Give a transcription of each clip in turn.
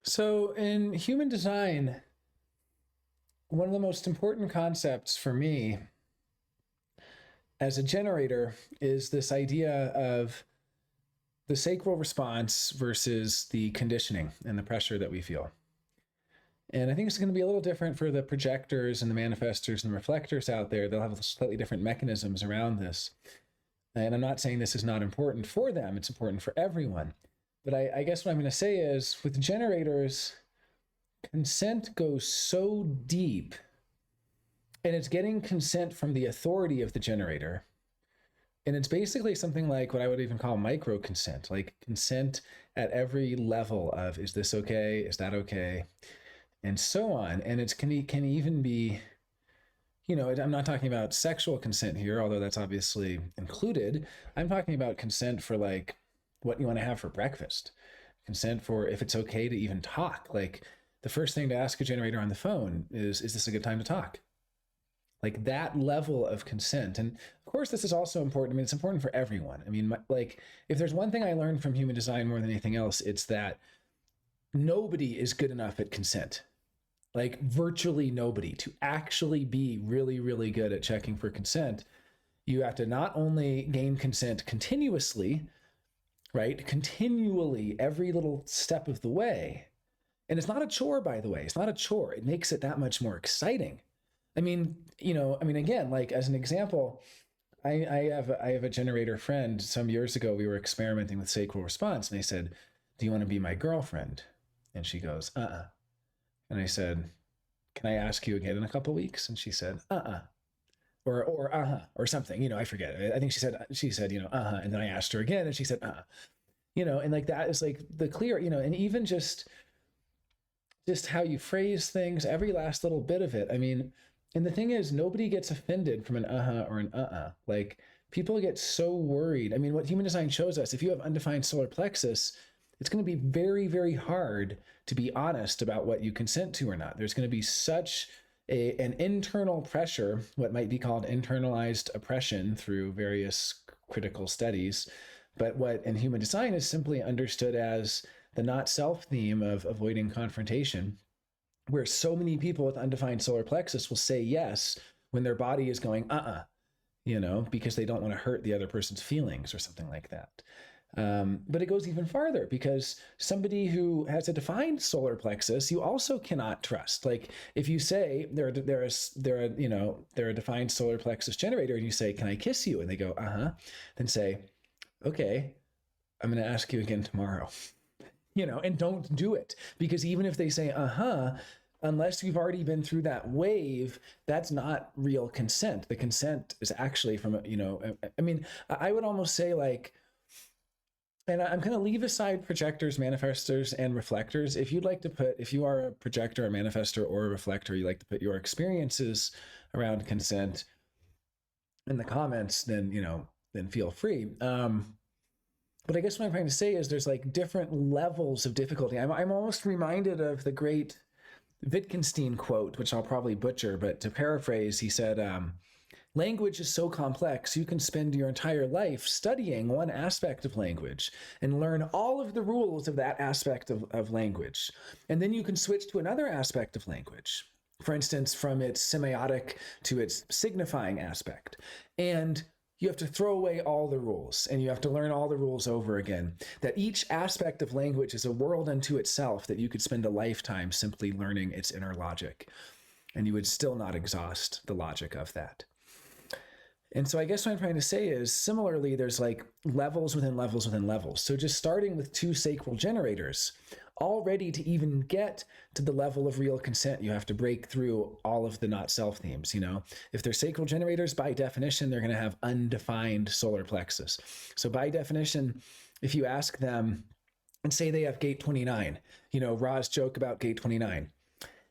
So in human design, one of the most important concepts for me as a generator is this idea of the sacral response versus the conditioning and the pressure that we feel. And I think it's going to be a little different for the projectors and the manifestors and the reflectors out there. They'll have slightly different mechanisms around this. And I'm not saying this is not important for them. It's important for everyone. But I guess what I'm going to say is with generators, consent goes so deep, and it's getting consent from the authority of the generator. And it's basically something like what I would even call micro consent, like consent at every level of, is this okay? Is that okay? And so on. And it can even be, I'm not talking about sexual consent here, although that's obviously included. I'm talking about consent for like what you want to have for breakfast, consent for if it's okay to even talk. Like the first thing to ask a generator on the phone is this a good time to talk? Like that level of consent. And of course, this is also important. I mean, it's important for everyone. I mean, like if there's one thing I learned from human design more than anything else, it's that nobody is good enough at consent. Like virtually nobody. To actually be really, really good at checking for consent, you have to not only gain consent continuously, right? Continually, every little step of the way. And it's not a chore, by the way. It's not a chore. It makes it that much more exciting. I mean, again, like as an example, I have a generator friend. Some years ago, we were experimenting with sacral response, and they said, "Do you want to be my girlfriend?" And she goes, "Uh-uh." And I said, "Can I ask you again in a couple of weeks?" And she said, "Uh-uh." Or uh-huh, or something, I forget. I think she said, uh-huh. And then I asked her again and she said, uh-huh. And like that is like the clear, and even just how you phrase things, every last little bit of it. I mean, and the thing is, nobody gets offended from an uh-huh or an uh-uh. Like people get so worried. I mean, what human design shows us, if you have undefined solar plexus, it's going to be very, very hard to be honest about what you consent to or not. There's going to be such an internal pressure, what might be called internalized oppression through various critical studies. But what in human design is simply understood as the not self theme of avoiding confrontation, where so many people with undefined solar plexus will say yes when their body is going, because they don't want to hurt the other person's feelings or something like that. But it goes even farther because somebody who has a defined solar plexus, you also cannot trust. Like if you say they're a defined solar plexus generator and you say, "Can I kiss you?" And they go, "Uh-huh." Then say, "Okay, I'm going to ask you again tomorrow." And don't do it, because even if they say, "Uh-huh," unless you've already been through that wave, that's not real consent. The consent is actually from, I would almost say like, and I'm going to leave aside projectors, manifestors, and reflectors. If you are a projector, a manifestor, or a reflector, you like to put your experiences around consent in the comments, then feel free. But I guess what I'm trying to say is there's like different levels of difficulty. I'm almost reminded of the great Wittgenstein quote, which I'll probably butcher, but to paraphrase, he said, "Language is so complex, you can spend your entire life studying one aspect of language and learn all of the rules of that aspect of language. And then you can switch to another aspect of language, for instance, from its semiotic to its signifying aspect. And you have to throw away all the rules and you have to learn all the rules over again. That each aspect of language is a world unto itself that you could spend a lifetime simply learning its inner logic. And you would still not exhaust the logic of that." And so I guess what I'm trying to say is similarly, there's like levels within levels within levels. So just starting with 2 sacral generators, already to even get to the level of real consent, you have to break through all of the not self themes. If they're sacral generators, by definition, they're going to have undefined solar plexus. So by definition, if you ask them and say they have gate 29, Ra's joke about gate 29.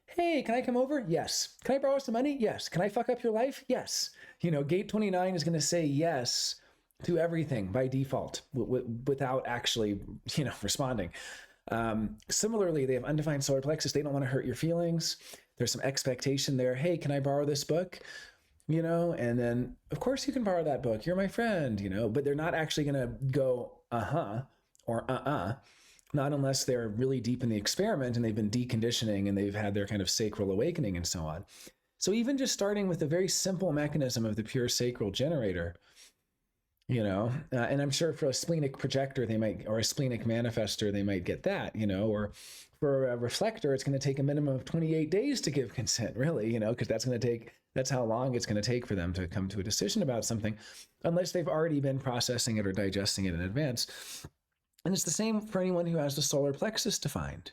"Hey, can I come over?" "Yes." "Can I borrow some money?" "Yes." "Can I fuck up your life?" "Yes." Gate 29 is going to say yes to everything by default without actually, responding. Similarly, they have undefined solar plexus. They don't want to hurt your feelings. There's some expectation there. "Hey, can I borrow this book?" And then of course you can borrow that book. You're my friend, but they're not actually going to go, uh-huh, or uh-uh. not unless they're really deep in the experiment and they've been deconditioning and they've had their kind of sacral awakening and so on. So even just starting with a very simple mechanism of the pure sacral generator, and I'm sure for a splenic projector, they might, or a splenic manifester, they might get that, or for a reflector, it's going to take a minimum of 28 days to give consent, really, because that's how long it's going to take for them to come to a decision about something, unless they've already been processing it or digesting it in advance. And it's the same for anyone who has the solar plexus defined,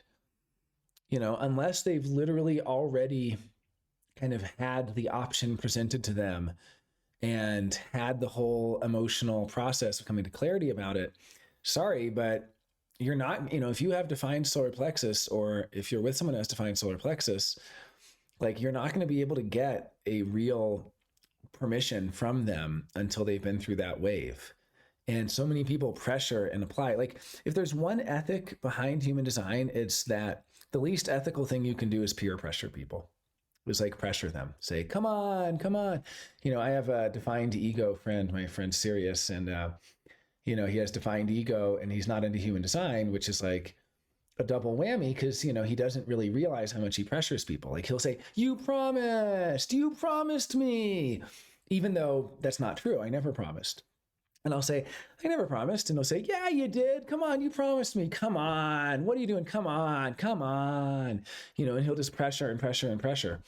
unless they've literally already kind of had the option presented to them and had the whole emotional process of coming to clarity about it. Sorry, but you're not, if you have defined solar plexus, or if you're with someone who has defined solar plexus, like, you're not going to be able to get a real permission from them until they've been through that wave. And so many people pressure and apply. Like, if there's one ethic behind human design, it's that the least ethical thing you can do is peer pressure people. It's like pressure them. Say, come on, come on. I have a defined ego friend, my friend Sirius, and he has defined ego and he's not into human design, which is like a double whammy, because he doesn't really realize how much he pressures people. Like, he'll say, you promised me, even though that's not true. I never promised. And I'll say, I never promised. And he'll say, yeah, you did. Come on, you promised me. Come on. What are you doing? Come on, come on. And he'll just pressure and pressure and pressure.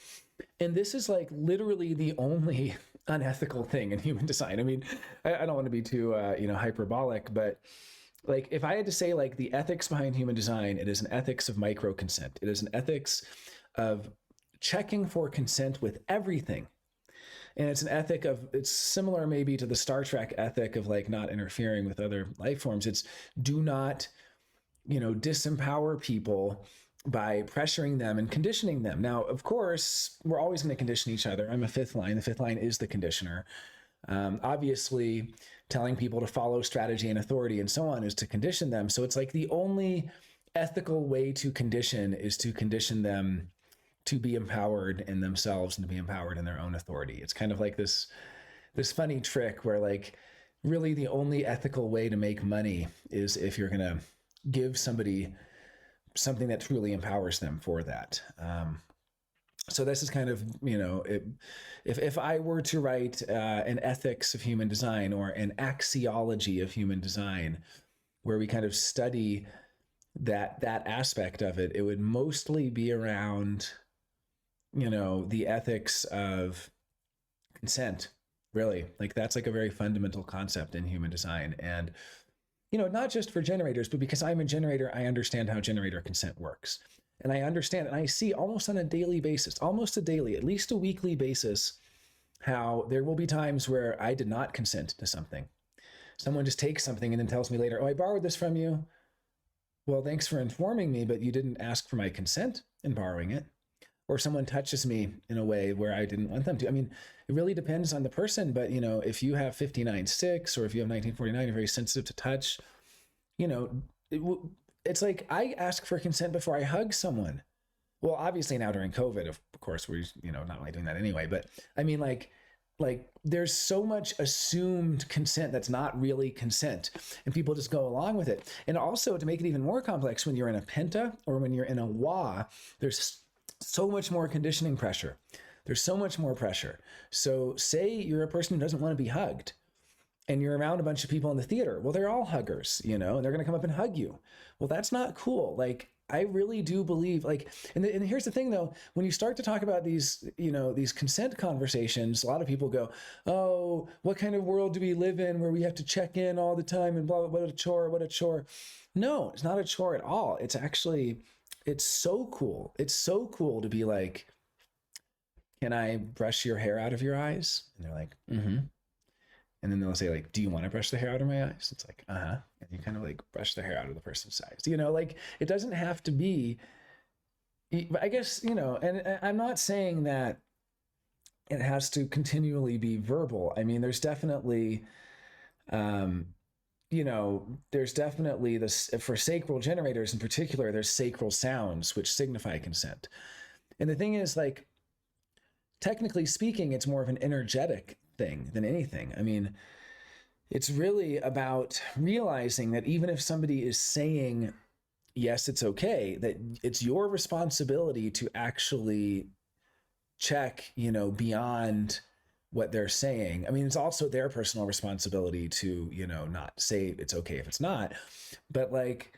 And this is like literally the only unethical thing in human design. I mean, I don't want to be too, hyperbolic, but like, if I had to say, like, the ethics behind human design, it is an ethics of microconsent. It is an ethics of checking for consent with everything. And it's an ethic it's similar maybe to the Star Trek ethic of like not interfering with other life forms. It's do not, disempower people by pressuring them and conditioning them. Now, of course, we're always going to condition each other. I'm a fifth line. The fifth line is the conditioner. Obviously, telling people to follow strategy and authority and so on is to condition them. So it's like the only ethical way to condition is to condition them to be empowered in themselves and to be empowered in their own authority. It's kind of like this funny trick where, like, really the only ethical way to make money is if you're going to give somebody something that truly empowers them for that. So this is kind of, if I were to write an ethics of human design or an axiology of human design, where we kind of study that aspect of it, it would mostly be around, the ethics of consent, really. Like, that's like a very fundamental concept in human design. And, not just for generators, but because I'm a generator, I understand how generator consent works. And I understand, and I see almost on a daily basis, at least a weekly basis, how there will be times where I did not consent to something. Someone just takes something and then tells me later, oh, I borrowed this from you. Well, thanks for informing me, but you didn't ask for my consent in borrowing it. Or someone touches me in a way where I didn't want them to. I mean, it really depends on the person, but, if you have 59-6 or if you have 1949, you're very sensitive to touch, it's like I ask for consent before I hug someone. Well, obviously now during COVID, of course, we're, not really doing that anyway, but I mean, like there's so much assumed consent that's not really consent, and people just go along with it. And also, to make it even more complex, when you're in a penta or when you're in a wa, there's so much more conditioning pressure. There's so much more pressure. So say you're a person who doesn't want to be hugged and you're around a bunch of people in the theater. Well, they're all huggers, and they're going to come up and hug you. Well, that's not cool. Like, I really do believe, like, and here's the thing though, when you start to talk about these, these consent conversations, a lot of people go, oh, what kind of world do we live in where we have to check in all the time and blah, blah, what a chore. No, it's not a chore at all. It's actually, it's so cool. It's so cool to be like, can I brush your hair out of your eyes? And they're like, mm-hmm. And then they'll say, like, do you want to brush the hair out of my eyes? It's like, uh-huh. And you kind of like brush the hair out of the person's eyes. Like, it doesn't have to be, I guess, and I'm not saying that it has to continually be verbal. I mean, there's definitely, there's definitely this, for sacral generators in particular, there's sacral sounds which signify consent. And the thing is, like, technically speaking, it's more of an energetic thing than anything. I mean, it's really about realizing that even if somebody is saying yes, it's okay, that it's your responsibility to actually check, beyond what they're saying. I mean, it's also their personal responsibility to, not say it's okay if it's not. But like,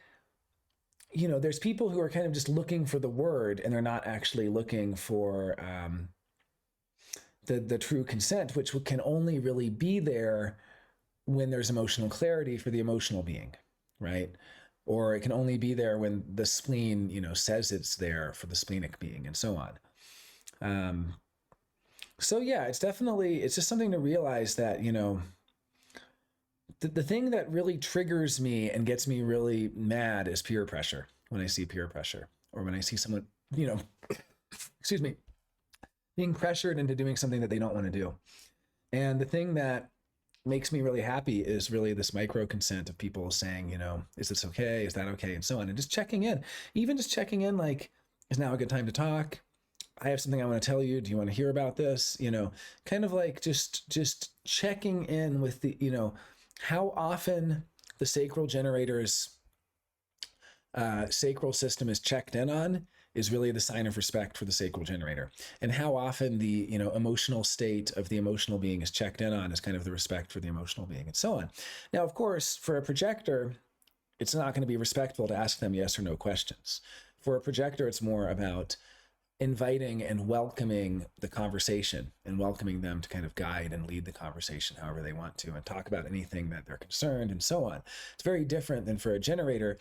there's people who are kind of just looking for the word, and they're not actually looking for the true consent, which can only really be there when there's emotional clarity for the emotional being, right? Or it can only be there when the spleen, says it's there for the splenic being, and so on. So yeah, it's just something to realize that, the thing that really triggers me and gets me really mad is peer pressure. When I see peer pressure, or when I see someone, excuse me, being pressured into doing something that they don't want to do. And the thing that makes me really happy is really this micro consent of people saying, is this okay? Is that okay? And so on. And just checking in, even just checking in, like, is now a good time to talk? I have something I want to tell you. Do you want to hear about this? Kind of like just checking in with the, how often the sacral generator's sacral system is checked in on is really the sign of respect for the sacral generator. And how often the, emotional state of the emotional being is checked in on is kind of the respect for the emotional being, and so on. Now, of course, for a projector, it's not going to be respectful to ask them yes or no questions. For a projector, it's more about inviting and welcoming the conversation, and welcoming them to kind of guide and lead the conversation however they want to, and talk about anything that they're concerned, and so on. It's very different than for a generator.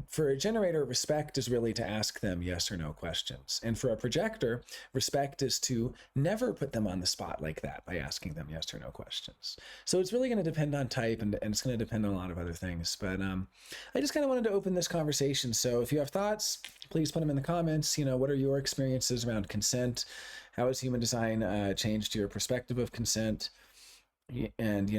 For a generator, respect is really to ask them yes or no questions. And for a projector, respect is to never put them on the spot like that by asking them yes or no questions. So it's really going to depend on type, and it's going to depend on a lot of other things. But I just kind of wanted to open this conversation. So if you have thoughts, please put them in the comments. What are your experiences around consent? How has human design changed your perspective of consent? And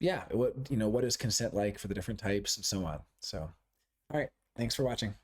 what is consent like for the different types, and so on. So, all right, thanks for watching.